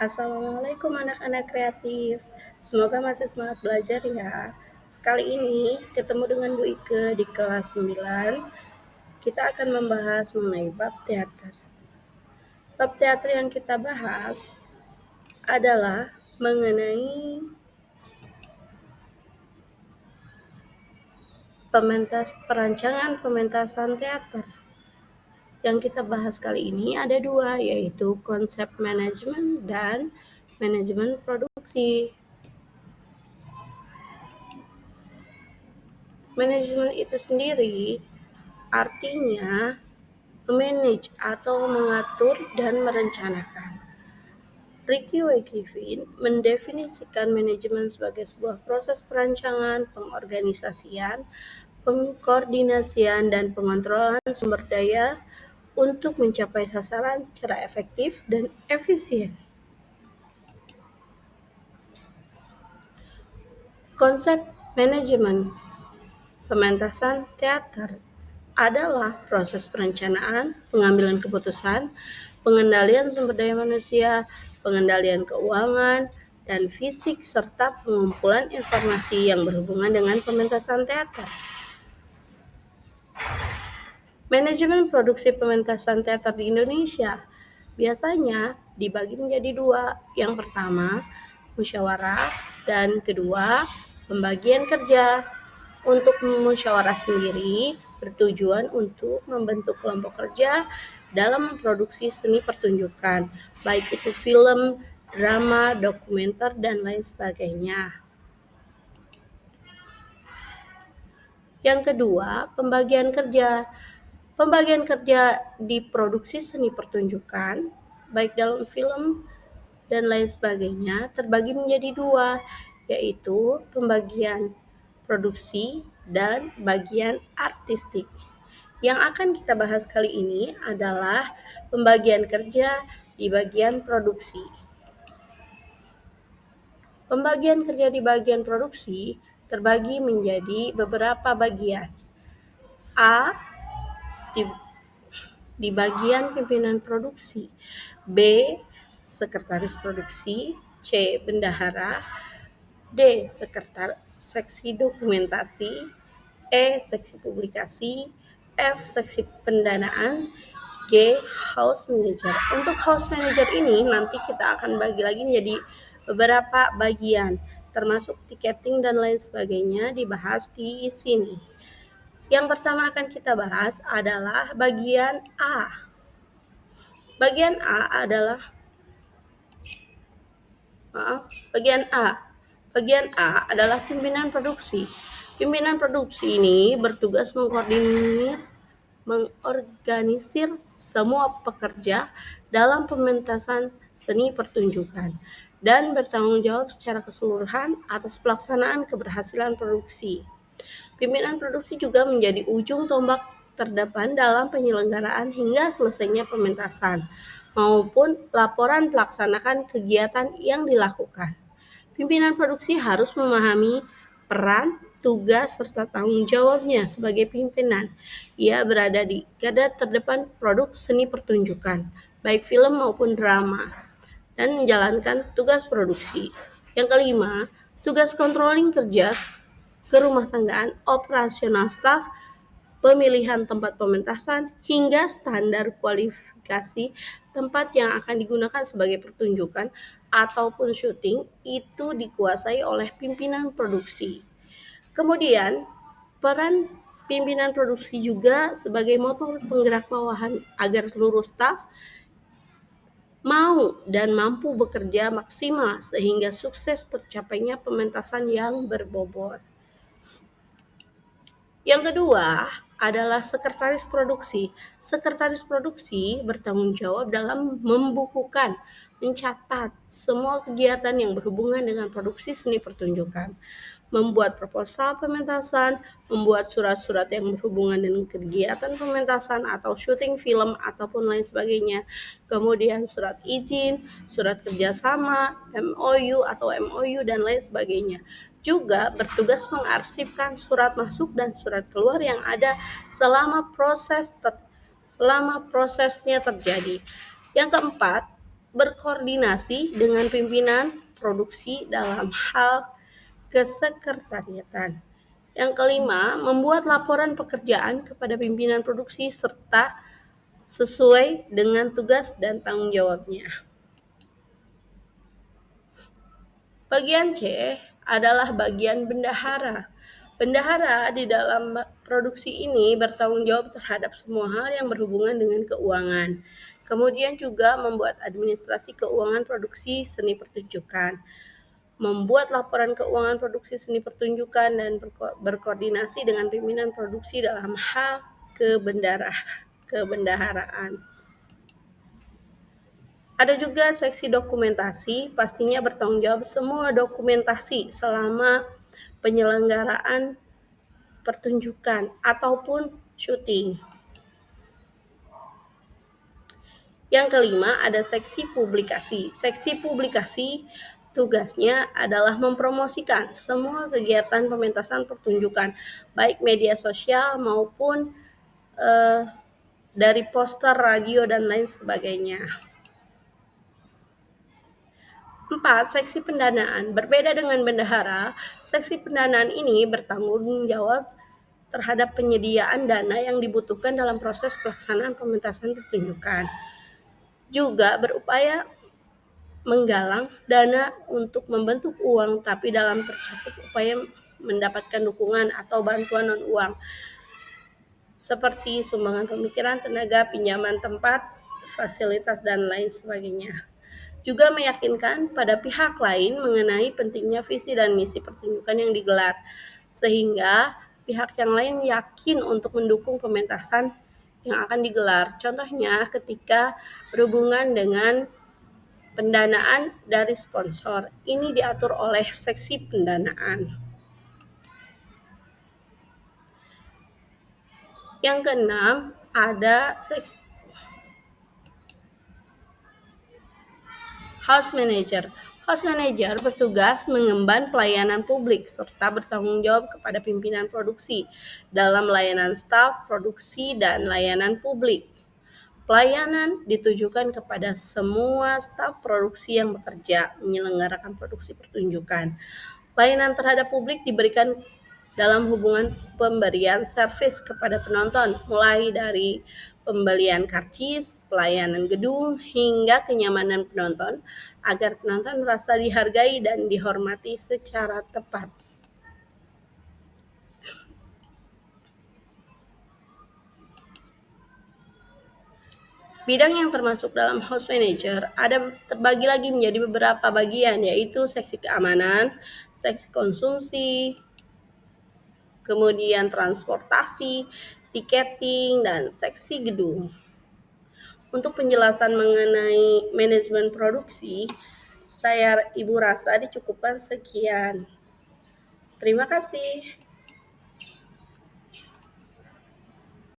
Assalamualaikum anak-anak kreatif. Semoga masih semangat belajar ya. Kali ini ketemu dengan Bu Ike di kelas 9. Kita akan membahas mengenai bab teater. Bab teater yang kita bahas adalah mengenai perancangan pementasan teater. Yang kita bahas kali ini ada dua, yaitu konsep manajemen dan manajemen produksi. Manajemen itu sendiri artinya memanage atau mengatur dan merencanakan. Ricky W. Griffin mendefinisikan manajemen sebagai sebuah proses perancangan, pengorganisasian, pengkoordinasian, dan pengontrolan sumber daya untuk mencapai sasaran secara efektif dan efisien. Konsep manajemen pementasan teater adalah proses perencanaan, pengambilan keputusan, pengendalian sumber daya manusia, pengendalian keuangan, dan fisik, serta pengumpulan informasi yang berhubungan dengan pementasan teater. Manajemen produksi pementasan teater di Indonesia biasanya dibagi menjadi dua. Yang pertama, musyawarah, dan kedua, pembagian kerja. Untuk musyawarah sendiri bertujuan untuk membentuk kelompok kerja dalam memproduksi seni pertunjukan, baik itu film, drama, dokumenter, dan lain sebagainya. Yang kedua, pembagian kerja. Pembagian kerja di produksi seni pertunjukan, baik dalam film dan lain sebagainya, terbagi menjadi dua, yaitu pembagian produksi dan bagian artistik. Yang akan kita bahas kali ini adalah pembagian kerja di bagian produksi. Pembagian kerja di bagian produksi terbagi menjadi beberapa bagian. A. Di bagian pimpinan produksi, B. Sekretaris produksi, C. Bendahara, D. Seksi dokumentasi, E. Seksi publikasi, F. Seksi pendanaan, G. House manager. Untuk house manager ini nanti kita akan bagi lagi menjadi beberapa bagian, termasuk tiketing dan lain sebagainya dibahas di sini. Yang pertama akan kita bahas adalah bagian A. Bagian A adalah Bagian A adalah pimpinan produksi. Pimpinan produksi ini bertugas mengorganisir semua pekerja dalam pementasan seni pertunjukan dan bertanggung jawab secara keseluruhan atas pelaksanaan keberhasilan produksi. Pimpinan produksi juga menjadi ujung tombak terdepan dalam penyelenggaraan hingga selesainya pementasan maupun laporan pelaksanaan kegiatan yang dilakukan. Pimpinan produksi harus memahami peran, tugas, serta tanggung jawabnya sebagai pimpinan. Ia berada di garda terdepan produk seni pertunjukan, baik film maupun drama, dan menjalankan tugas produksi. Yang kelima, tugas controlling kerja kerumah tanggaan, operasional staf, pemilihan tempat pementasan, hingga standar kualifikasi tempat yang akan digunakan sebagai pertunjukan ataupun syuting itu dikuasai oleh pimpinan produksi. Kemudian, peran pimpinan produksi juga sebagai motor penggerak bawahan agar seluruh staf mau dan mampu bekerja maksimal sehingga sukses tercapainya pementasan yang berbobot. Yang kedua adalah sekretaris produksi. Sekretaris produksi bertanggung jawab dalam membukukan, mencatat semua kegiatan yang berhubungan dengan produksi seni pertunjukan, membuat proposal pementasan, membuat surat-surat yang berhubungan dengan kegiatan pementasan atau syuting film ataupun lain sebagainya, kemudian surat izin, surat kerjasama, MOU atau MOU dan lain sebagainya. Juga bertugas mengarsipkan surat masuk dan surat keluar yang ada selama prosesnya terjadi. Yang keempat, berkoordinasi dengan pimpinan produksi dalam hal kesekretariatan. Yang kelima, membuat laporan pekerjaan kepada pimpinan produksi serta sesuai dengan tugas dan tanggung jawabnya. Bagian C adalah bagian bendahara. Bendahara di dalam produksi ini bertanggung jawab terhadap semua hal yang berhubungan dengan keuangan. Kemudian juga membuat administrasi keuangan produksi seni pertunjukan, membuat laporan keuangan produksi seni pertunjukan, dan berkoordinasi dengan pimpinan produksi dalam hal kebendaharaan. Ada juga seksi dokumentasi, pastinya bertanggung jawab semua dokumentasi selama penyelenggaraan pertunjukan ataupun syuting. Yang kelima, ada seksi publikasi. Seksi publikasi tugasnya adalah mempromosikan semua kegiatan pementasan pertunjukan, baik media sosial maupun dari poster, radio, dan lain sebagainya. 4. Seksi pendanaan. Berbeda dengan bendahara, seksi pendanaan ini bertanggung jawab terhadap penyediaan dana yang dibutuhkan dalam proses pelaksanaan pementasan pertunjukan. Juga berupaya menggalang dana untuk membentuk uang, tapi dalam tercakup upaya mendapatkan dukungan atau bantuan non-uang, seperti sumbangan pemikiran, tenaga, pinjaman tempat, fasilitas, dan lain sebagainya. Juga meyakinkan pada pihak lain mengenai pentingnya visi dan misi pertunjukan yang digelar, sehingga pihak yang lain yakin untuk mendukung pementasan yang akan digelar. Contohnya ketika berhubungan dengan pendanaan dari sponsor, ini diatur oleh seksi pendanaan. Yang keenam, ada seksi House Manager. House Manager bertugas mengemban pelayanan publik serta bertanggung jawab kepada pimpinan produksi dalam layanan staf, produksi, dan layanan publik. Pelayanan ditujukan kepada semua staf produksi yang bekerja menyelenggarakan produksi pertunjukan. Layanan terhadap publik diberikan dalam hubungan pemberian servis kepada penonton, mulai dari pembelian karcis, pelayanan gedung, hingga kenyamanan penonton, agar penonton merasa dihargai dan dihormati secara tepat. Bidang yang termasuk dalam house manager ada terbagi lagi menjadi beberapa bagian, yaitu seksi keamanan, seksi konsumsi, kemudian transportasi, tiketing, dan seksi gedung. Untuk penjelasan mengenai manajemen produksi, saya Ibu rasa dicukupkan sekian. Terima kasih.